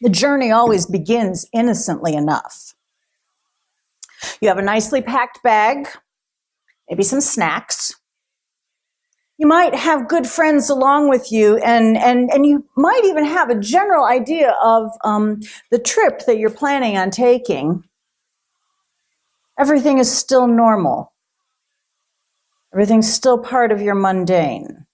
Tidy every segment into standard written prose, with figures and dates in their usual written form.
The journey always begins innocently enough. You have a nicely packed bag, maybe some snacks. You might have good friends along with you, and you might even have a general idea of the trip that you're planning on taking. Everything is still normal. Everything's still part of your mundane.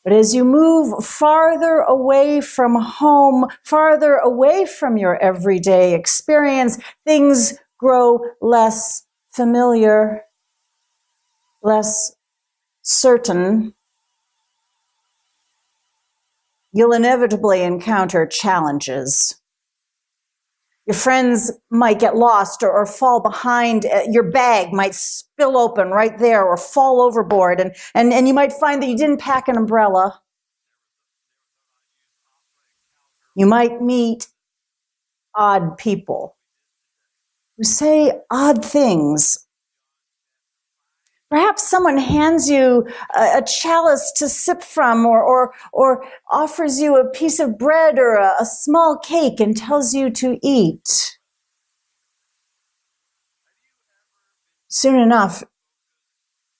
But as you move farther away from home, farther away from your everyday experience, things grow less familiar, less certain. You'll inevitably encounter challenges. Your friends might get lost or fall behind. Your bag might spill open right there or fall overboard. And you might find that you didn't pack an umbrella. You might meet odd people who say odd things. Perhaps someone hands you a chalice to sip from or offers you a piece of bread or a small cake and tells you to eat. Soon enough,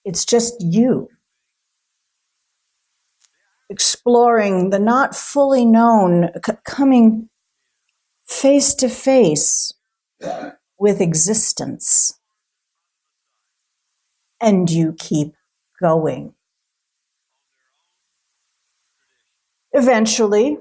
it's just you, exploring the not fully known, coming face to face with existence. And you keep going. Eventually,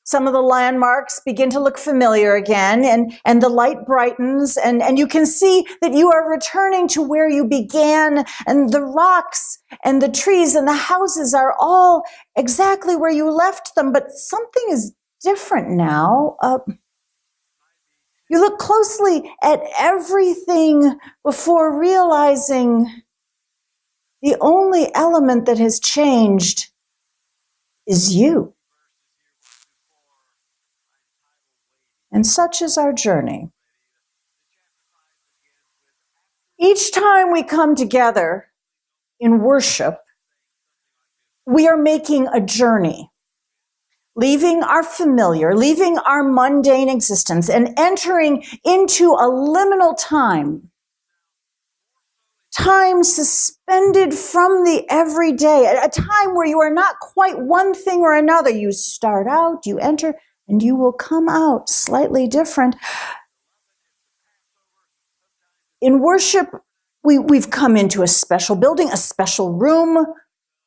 some of the landmarks begin to look familiar again, and the light brightens, and you can see that you are returning to where you began, and the rocks and the trees and the houses are all exactly where you left them, but something is different now. You look closely at everything before realizing the only element that has changed is you. And such is our journey. Each time we come together in worship, we are making a journey. Leaving our familiar, leaving our mundane existence, and entering into a liminal time. Time suspended from the everyday, a time where you are not quite one thing or another. You start out, you enter, and you will come out slightly different. In worship, we've come into a special building, a special room,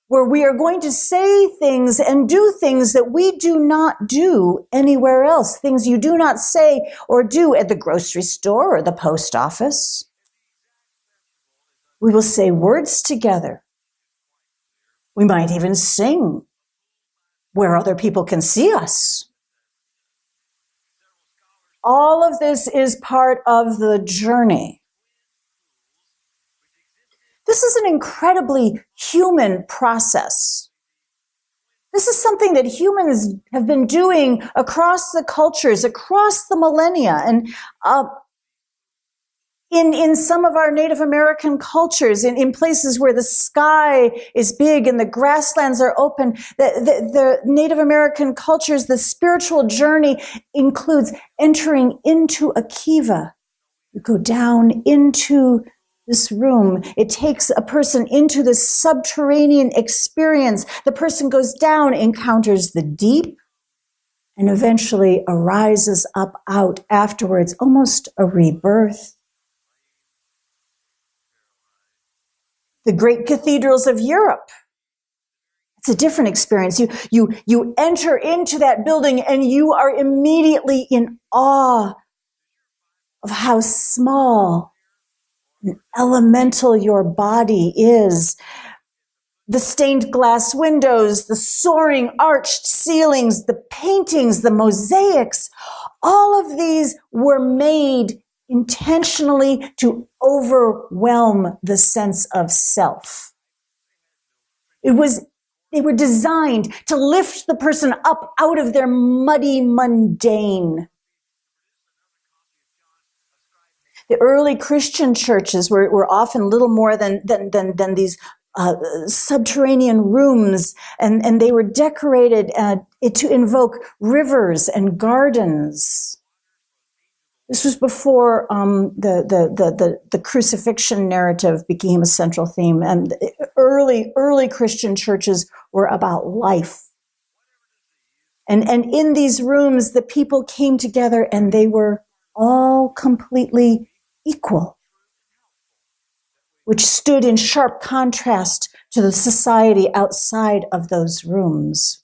where we are going to say things and do things that we do not do anywhere else, things you do not say or do at the grocery store or the post office. We will say words together. We might even sing where other people can see us. All of this is part of the journey. This is an incredibly human process. This is something that humans have been doing across the cultures, across the millennia. And in some of our Native American cultures, in places where the sky is big and the grasslands are open, the Native American cultures, the spiritual journey includes entering into a kiva. You go down into this room. It takes a person into this subterranean experience. The person goes down, encounters the deep, and eventually arises up out afterwards, almost a rebirth. The great cathedrals of Europe. It's a different experience. You enter into that building and you are immediately in awe of how small and elemental your body is. The stained glass windows, the soaring arched ceilings, the paintings, the mosaics, all of these were made intentionally to overwhelm the sense of self. They were designed to lift the person up out of their muddy mundane. The early Christian churches were often little more than these subterranean rooms, and they were decorated to invoke rivers and gardens. This was before the crucifixion narrative became a central theme, and early Christian churches were about life. And in these rooms, the people came together and they were all completely equal, which stood in sharp contrast to the society outside of those rooms.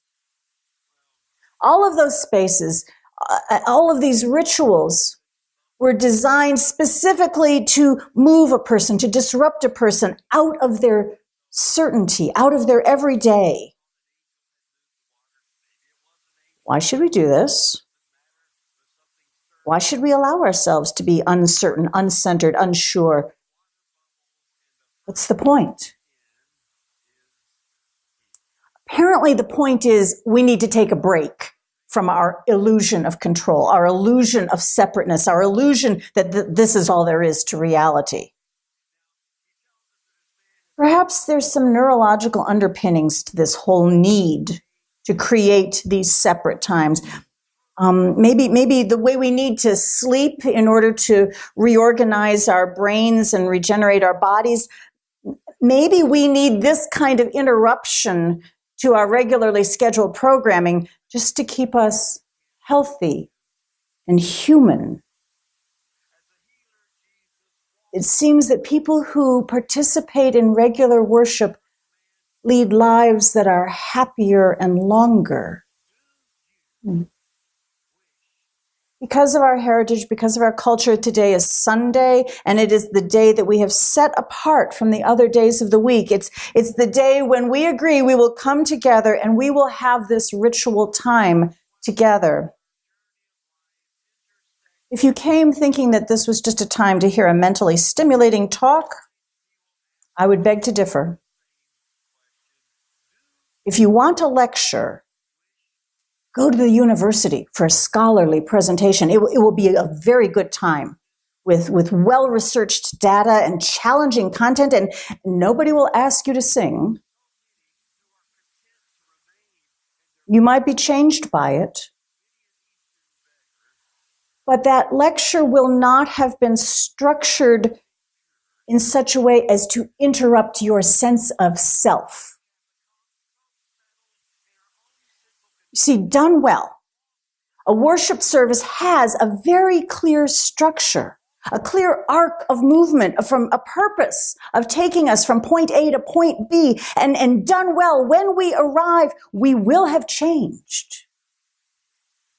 All of those spaces, all of these rituals were designed specifically to move a person, to disrupt a person out of their certainty, out of their everyday. Why should we do this? Why should we allow ourselves to be uncertain, uncentered, unsure? What's the point? Apparently, the point is we need to take a break from our illusion of control, our illusion of separateness, our illusion that this is all there is to reality. Perhaps there's some neurological underpinnings to this whole need to create these separate times. Maybe the way we need to sleep in order to reorganize our brains and regenerate our bodies. Maybe we need this kind of interruption to our regularly scheduled programming just to keep us healthy and human. It seems that people who participate in regular worship lead lives that are happier and longer. Because of our heritage, because of our culture, today is Sunday, and it is the day that we have set apart from the other days of the week. It's the day when we agree we will come together and we will have this ritual time together. If you came thinking that this was just a time to hear a mentally stimulating talk, I would beg to differ. If you want a lecture, go to the university for a scholarly presentation. It will be a very good time with well-researched data and challenging content, and nobody will ask you to sing. You might be changed by it, but that lecture will not have been structured in such a way as to interrupt your sense of self. You see, done well, a worship service has a very clear structure, a clear arc of movement from a purpose of taking us from point A to point B. And done well, when we arrive, we will have changed.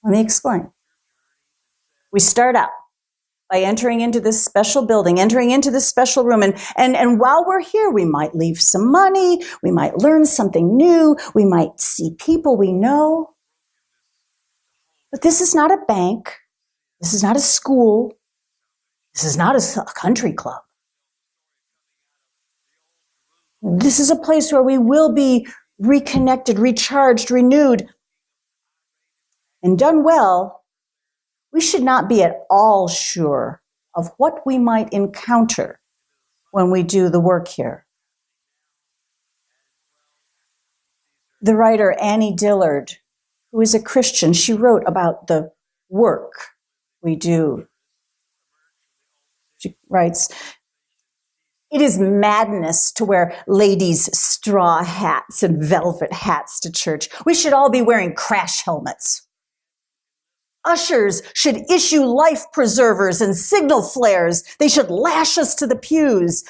Let me explain. We start out by entering into this special building, entering into this special room. And while we're here, we might leave some money. We might learn something new. We might see people we know. But this is not a bank. This is not a school. This is not a country club. This is a place where we will be reconnected, recharged, renewed. And done well, we should not be at all sure of what we might encounter when we do the work here. The writer Annie Dillard, who is a Christian, she wrote about the work we do. She writes, "It is madness to wear ladies' straw hats and velvet hats to church. We should all be wearing crash helmets. Ushers should issue life preservers and signal flares. They should lash us to the pews.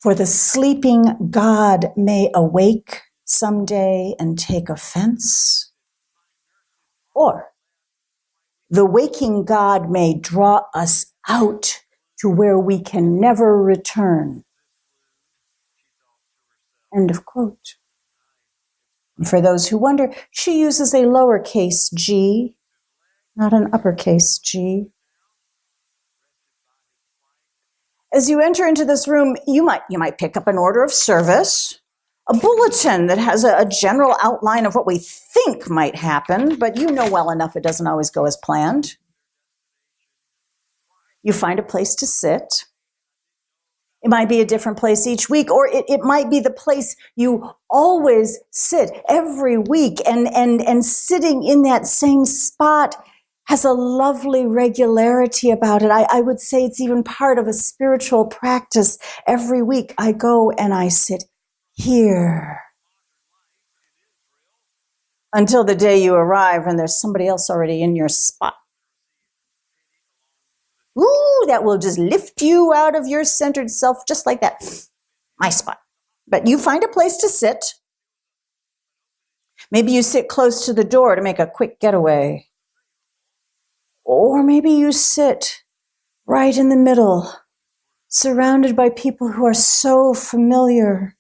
For the sleeping God may awake someday and take offense. Or the waking God may draw us out to where we can never return." End of quote. And for those who wonder, she uses a lowercase g, not an uppercase G. As you enter into this room, you might pick up an order of service, a bulletin that has a general outline of what we think might happen, but you know well enough it doesn't always go as planned. You find a place to sit. It might be a different place each week, or it might be the place you always sit every week, and sitting in that same spot has a lovely regularity about it. I would say it's even part of a spiritual practice. Every week I go and I sit here until the day you arrive and there's somebody else already in your spot. Ooh, that will just lift you out of your centered self just like that. My spot. But you find a place to sit. Maybe you sit close to the door to make a quick getaway. Or maybe you sit right in the middle, surrounded by people who are so familiar.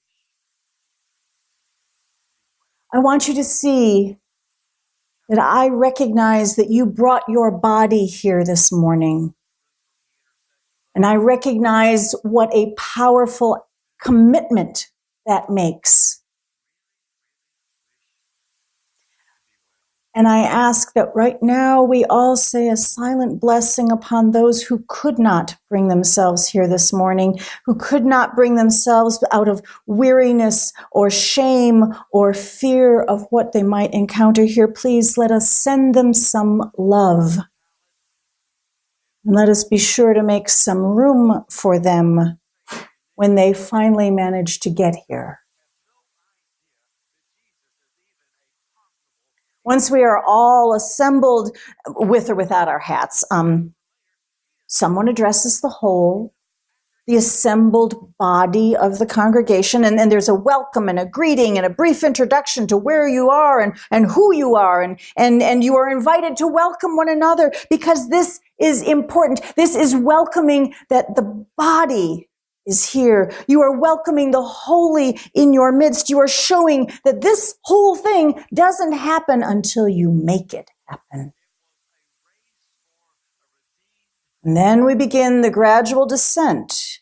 I want you to see that I recognize that you brought your body here this morning. And I recognize what a powerful commitment that makes. And I ask that right now we all say a silent blessing upon those who could not bring themselves here this morning, who could not bring themselves out of weariness or shame or fear of what they might encounter here. Please let us send them some love. And let us be sure to make some room for them when they finally manage to get here. Once we are all assembled, with or without our hats, someone addresses the whole, the assembled body of the congregation, and then there's a welcome and a greeting and a brief introduction to where you are and who you are, and you are invited to welcome one another, because this is important. This is welcoming that the body is here. You are welcoming the holy in your midst. You are showing that this whole thing doesn't happen until you make it happen. And then we begin the gradual descent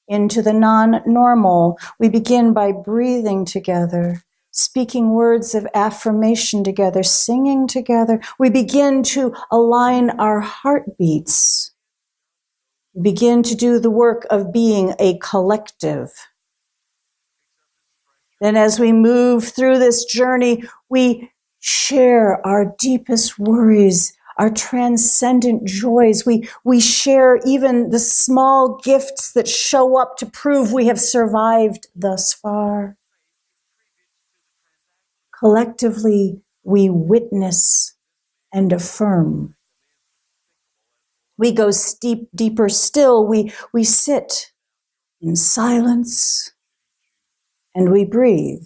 into the non-normal. We begin by breathing together, speaking words of affirmation together, singing together. We begin to align our heartbeats. We begin to do the work of being a collective. Then as we move through this journey, we share our deepest worries, our transcendent joys. We share even the small gifts that show up to prove we have survived thus far. Collectively, we witness and affirm. We go deeper still. We sit in silence and we breathe,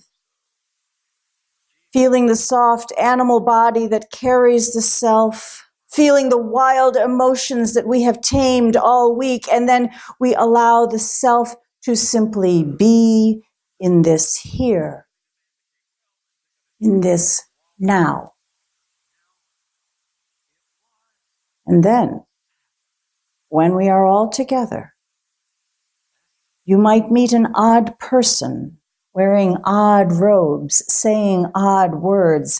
feeling the soft animal body that carries the self, feeling the wild emotions that we have tamed all week, and then we allow the self to simply be in this here, in this now. And then, when we are all together, you might meet an odd person wearing odd robes, saying odd words,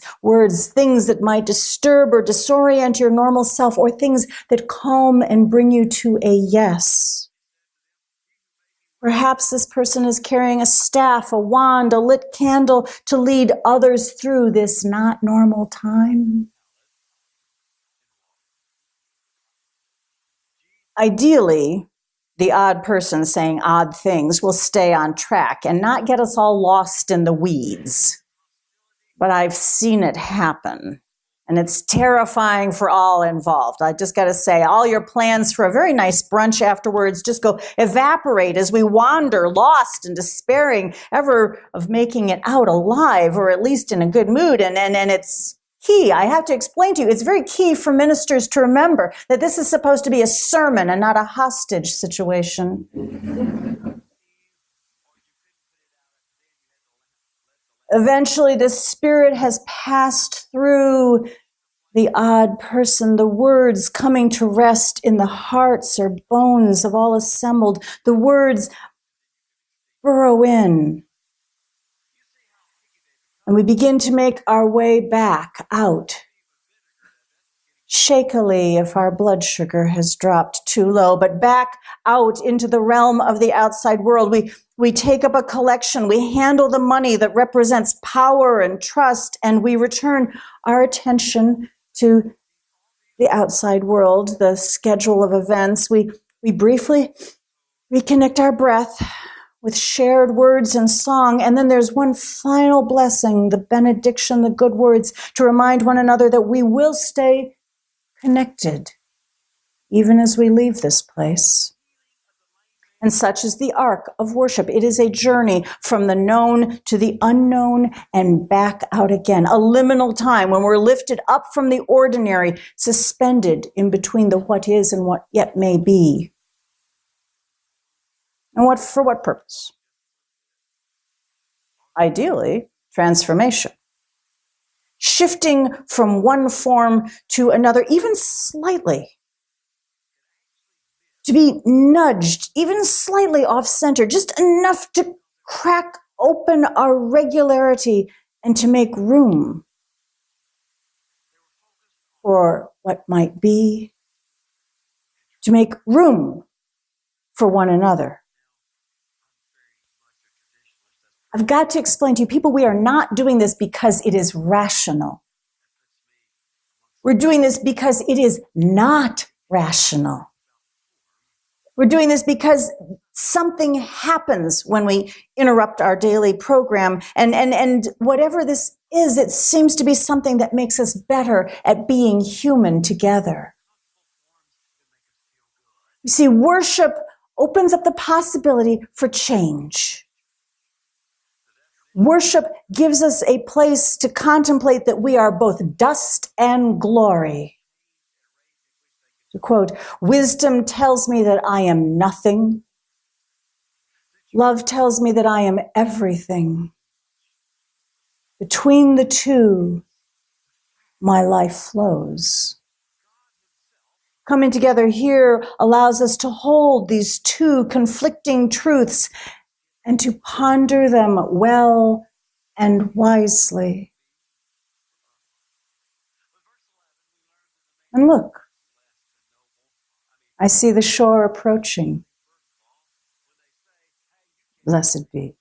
things that might disturb or disorient your normal self, or things that calm and bring you to a yes. Perhaps this person is carrying a staff, a wand, a lit candle to lead others through this not normal time. Ideally, the odd person saying odd things will stay on track and not get us all lost in the weeds. But I've seen it happen, and it's terrifying for all involved. I just got to say, all your plans for a very nice brunch afterwards just go evaporate as we wander, lost and despairing, ever of making it out alive, or at least in a good mood. And it's key. I have to explain to you, it's very key for ministers to remember that this is supposed to be a sermon and not a hostage situation. Eventually, the spirit has passed through the odd person, the words coming to rest in the hearts or bones of all assembled. The words burrow in. And we begin to make our way back out, shakily if our blood sugar has dropped too low, but back out into the realm of the outside world. We take up a collection, we handle the money that represents power and trust, and we return our attention to the outside world, the schedule of events. We briefly reconnect our breath with shared words and song, and then there's one final blessing, the benediction, the good words, to remind one another that we will stay connected even as we leave this place. And such is the arc of worship. It is a journey from the known to the unknown and back out again. A liminal time when we're lifted up from the ordinary, suspended in between the what is and what yet may be. And for what purpose? Ideally, transformation. Shifting from one form to another, even slightly. To be nudged, even slightly off-center, just enough to crack open our regularity and to make room for what might be, to make room for one another. I've got to explain to you, people, we are not doing this because it is rational. We're doing this because it is not rational. We're doing this because something happens when we interrupt our daily program. And whatever this is, it seems to be something that makes us better at being human together. You see, worship opens up the possibility for change. Worship gives us a place to contemplate that we are both dust and glory. To quote, wisdom tells me that I am nothing. Love tells me that I am everything. Between the two, my life flows. Coming together here allows us to hold these two conflicting truths and to ponder them well and wisely. And look, I see the shore approaching. Blessed be.